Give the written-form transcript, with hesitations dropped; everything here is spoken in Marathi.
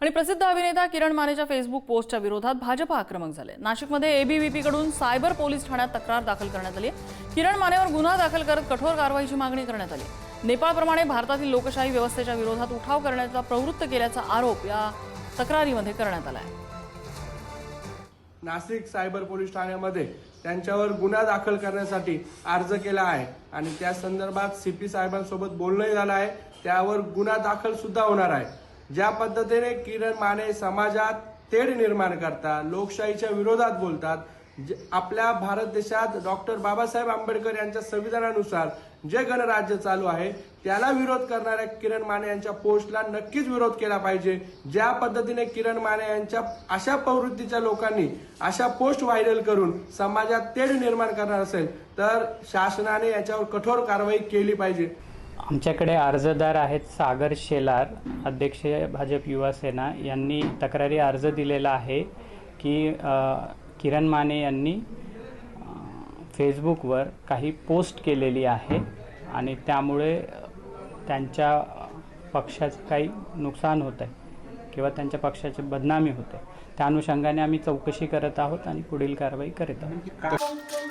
आणि प्रसिद्ध अभिनेता किरण मानेच्या फेसबुक पोस्टच्या विरोधात भाजप आक्रमक झाले। नाशिकमध्ये एबीव्हीपी कडून सायबर पोलीस ठाण्यात तक्रार दाखल करण्यात आली। किरण मानेवर गुन्हा दाखल करत कठोर कारवाईची मागणी करण्यात आली। नेपाळप्रमाणे भारतातील लोकशाही व्यवस्थेच्या विरोधात उठाव करण्याचा प्रवृत्त केल्याचा आरोप या तक्रारीमध्ये करण्यात आला आहे। नाशिक सायबर पोलीस ठाण्यामध्ये त्यांच्यावर गुन्हा दाखल करण्यासाठी अर्ज केला आहे आणि त्या संदर्भात सीपी साहेबांसोबत बोलणंही झालं आहे। त्यावर गुन्हा दाखल सुद्धा होणार आहे। ज्या पद्धतीने किरण माने समाजात तेढ निर्माण करतात, लोकशाहीच्या विरोधात बोलतात, आपल्या भारत देशात डॉक्टर बाबासाहेब आंबेडकर यांच्या संविधानानुसार जे गणराज्य चालू आहे त्याला विरोध करणाऱ्या किरण माने यांच्या पोस्टला नक्कीच विरोध केला पाहिजे। ज्या पद्धतीने किरण माने यांच्या अशा प्रवृत्तीच्या लोकांनी अशा पोस्ट व्हायरल करून समाजात तेढ निर्माण करणार असेल तर शासनाने याच्यावर कठोर कारवाई केली पाहिजे। आमच्याकडे अर्जदार आहेत सागर शेलार, अध्यक्ष भाजप युवा सेना, यांनी तक्रारी अर्ज दिलेला आहे की किरण माने यांनी फेसबुकवर काही पोस्ट केलेली आहे आणि त्यामुळे त्यांच्या पक्षाचं काही नुकसान होत आहे किंवा त्यांच्या पक्षाची बदनामी होते। त्या अनुषंगाने आम्ही चौकशी करत आहोत आणि पुढील कारवाई करीत आहोत।